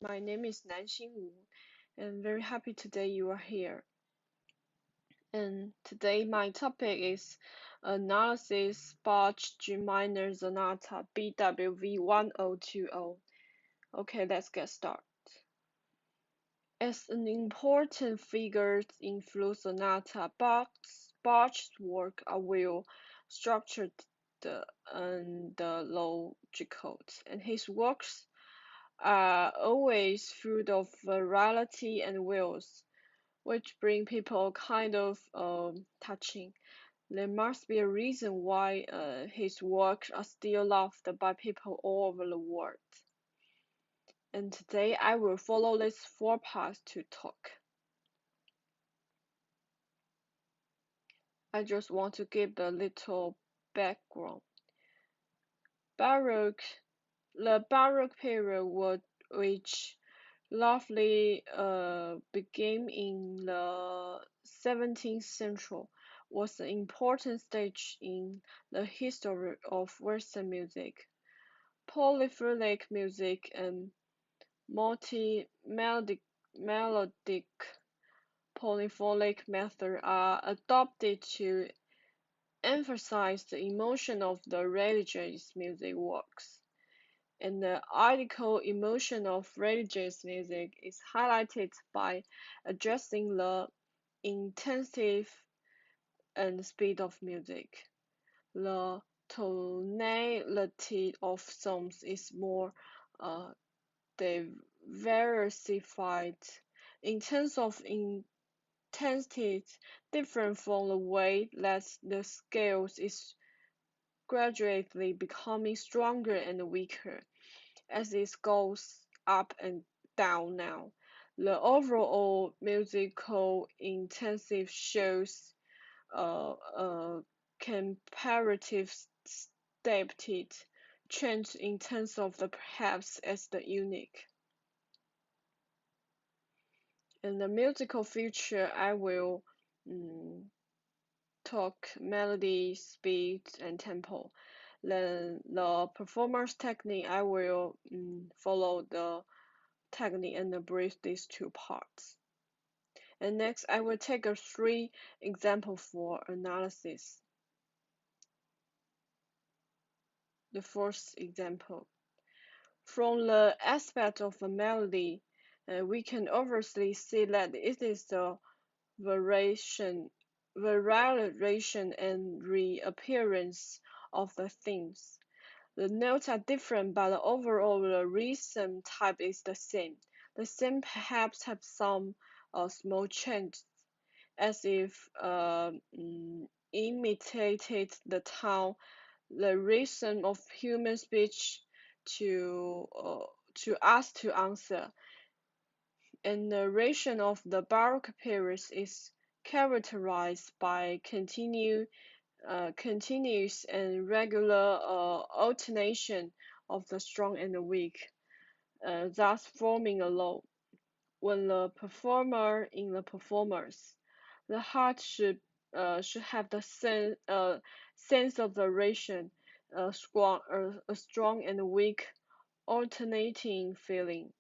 My name is Nanxing Wu, and very happy today you are here. And today my topic is analysis Bach G minor sonata BWV 1020. Okay, let's get started. As an important figure in flute sonata, Bach's work are well structured and logical, and his works are always full of variety and wills, which bring people kind of touching. There must be a reason why his works are still loved by people all over the world. And today I will follow these four paths to talk. I just want to give a little background. Baroque, the Baroque period, which roughly began in the 17th century, was an important stage in the history of Western music. Polyphonic music and multi-melodic polyphonic method are adopted to emphasize the emotion of the religious music works, and the article emotion of religious music is highlighted by addressing the intensity and speed of music. The tonality of songs is more uh, diversified in terms of intensity, different from the way that the scales is gradually becoming stronger and weaker as it goes up and down now. The overall musical intensity shows a comparative steady change in terms of the perhaps as the unique. In the musical feature, I will talk melody, speed, and tempo. Then the performance technique, I will follow the technique and brief these two parts. And next, I will take a three example for analysis. The first example. From the aspect of the melody, we can obviously see that it is the variation and reappearance of the themes. The notes are different, but the overall the rhythm type is the same. The same perhaps have some small changes, as if imitated the tone, the rhythm of human speech to us to answer. And the narration of the Baroque period is characterized by continuous and regular alternation of the strong and the weak, thus forming a law. When the performer in the performance, the heart should have the sense of the ration, a strong and weak alternating feeling.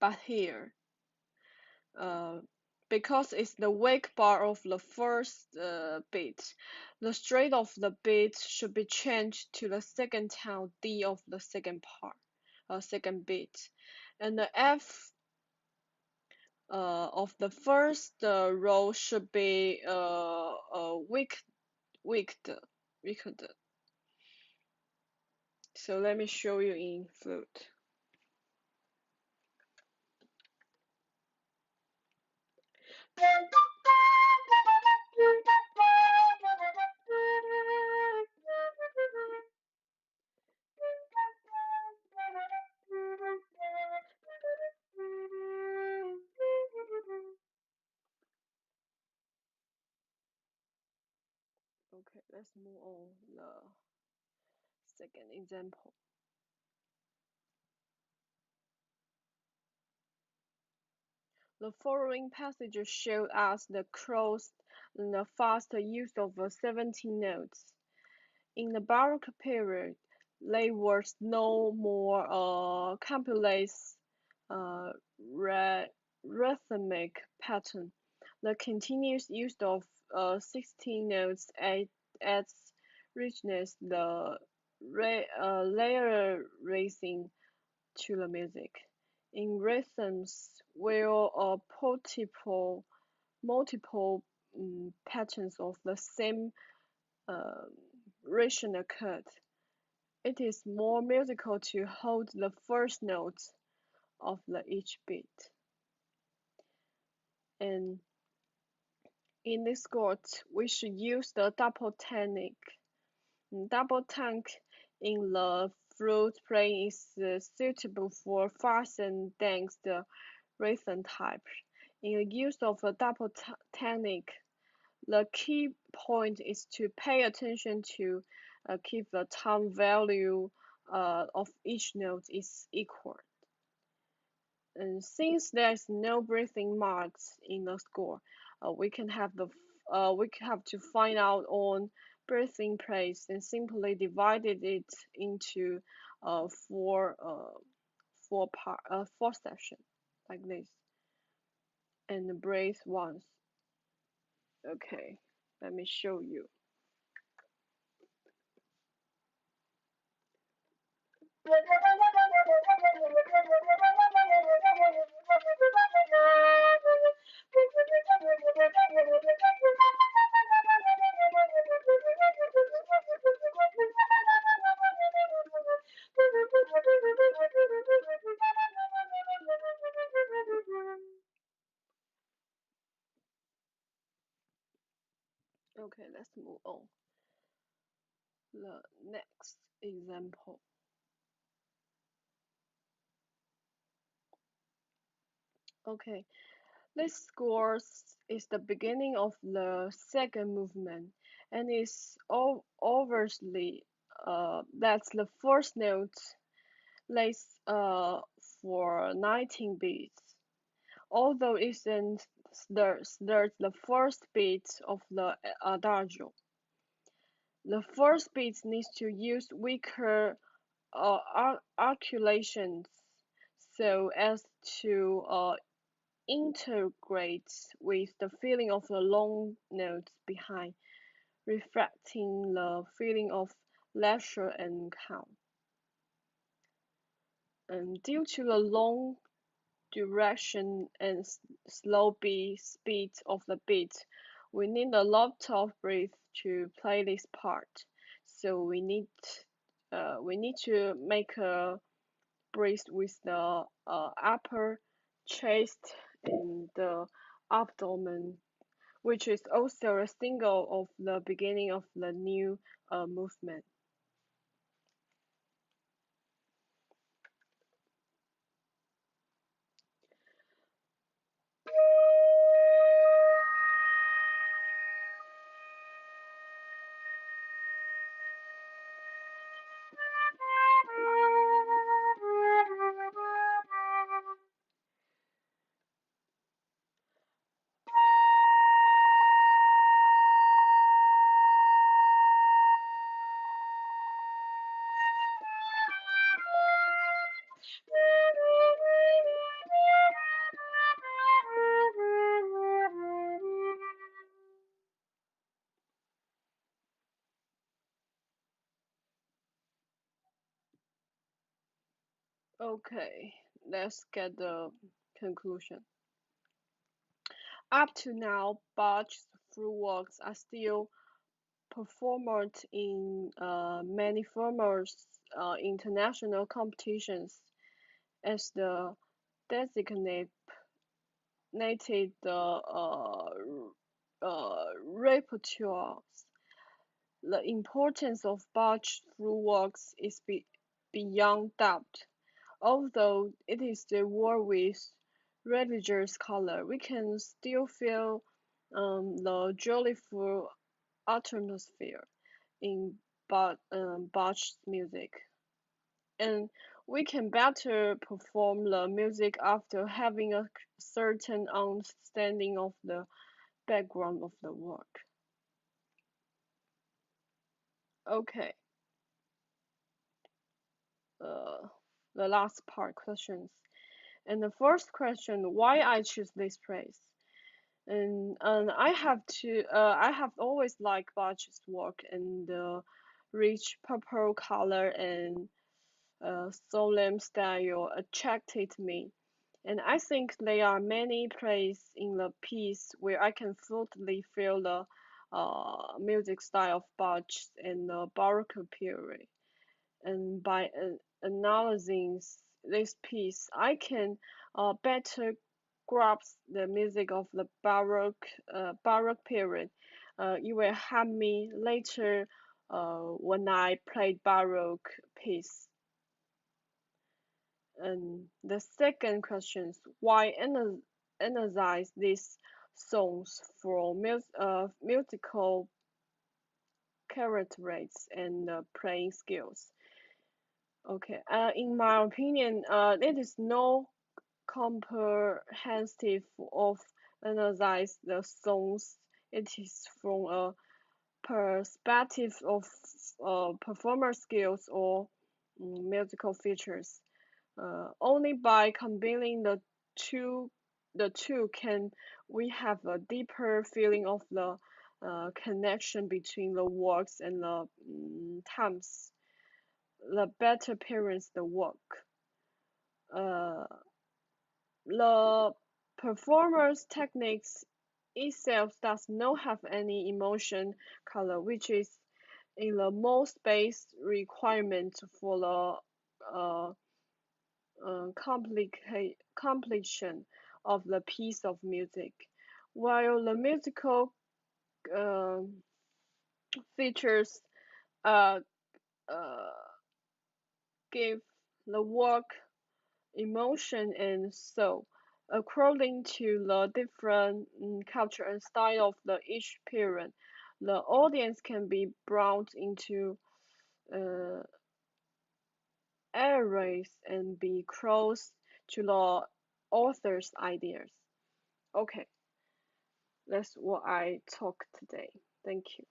But here, because it's the weak bar of the first beat, the straight of the beat should be changed to the second tone D of the second beat, and the F of the first row should be weakened. So let me show you in flute. Okay, let's move on the second example. The following passages show us the close and the fast use of 17 notes. In the Baroque period, they were no more compilates uh, rhythmic pattern. The continuous use of 16 notes adds richness, the layer raising to the music. In rhythms where multiple patterns of the same uh, ration occurred, it is more musical to hold the first notes of each beat. And in this course, we should use the double technique. Double tank in the flute playing is suitable for fast and dense rhythm type. In the use of a double technique, the key point is to pay attention to keep the time value of each note is equal. And since there's no breathing marks in the score, we can have to find out on breathing place and simply divided it into four sections like this, and breathe once. Okay, let me show you. Okay, let's move on. The next example. Okay, this score is the beginning of the second movement and is obviously that's the first note lays for 19 beats. Although it isn't there's the first beat of the adagio. The first beat needs to use weaker articulations so as to integrates with the feeling of the long notes behind, reflecting the feeling of leisure and calm. And due to the long duration and slow speed of the beat, we need a lot of breath to play this part. So we need to make a breath with the upper chest and the abdomen, which is also a signal of the beginning of the new movement. Okay, let's get the conclusion. Up to now, Bach's full works are still performed in many famous international competitions as the designated repertoires. The importance of Bach's full works is beyond doubt. Although it is the war with religious color, we can still feel the joyful atmosphere in Bach's music, and we can better perform the music after having a certain understanding of the background of the work. Okay, uh, the last part questions. And the first question, why I choose this place? And I have always liked Bach's work, and the rich purple color and solemn style attracted me. And I think there are many places in the piece where I can fully feel the music style of Bach and the Baroque period. And by analyzing this piece, I can better grasp the music of the Baroque period. It will help me later when I play Baroque piece. And the second question is why analyze these songs for musical characteristics and playing skills? Okay, in my opinion, it is no comprehensive of analyze the songs. It is from a perspective of performer skills or musical features. Only by combining two, the two can we have a deeper feeling of the connection between the works and the times. The better parents the work. Uh, the performer's techniques itself does not have any emotion color, which is in the most base requirement for the completion of the piece of music, while the musical uh, features uh, uh, give the work emotion and soul. According to the different culture and style of the each period, the audience can be brought into uh, arrays and be close to the author's ideas. Okay, that's what I talk today. Thank you.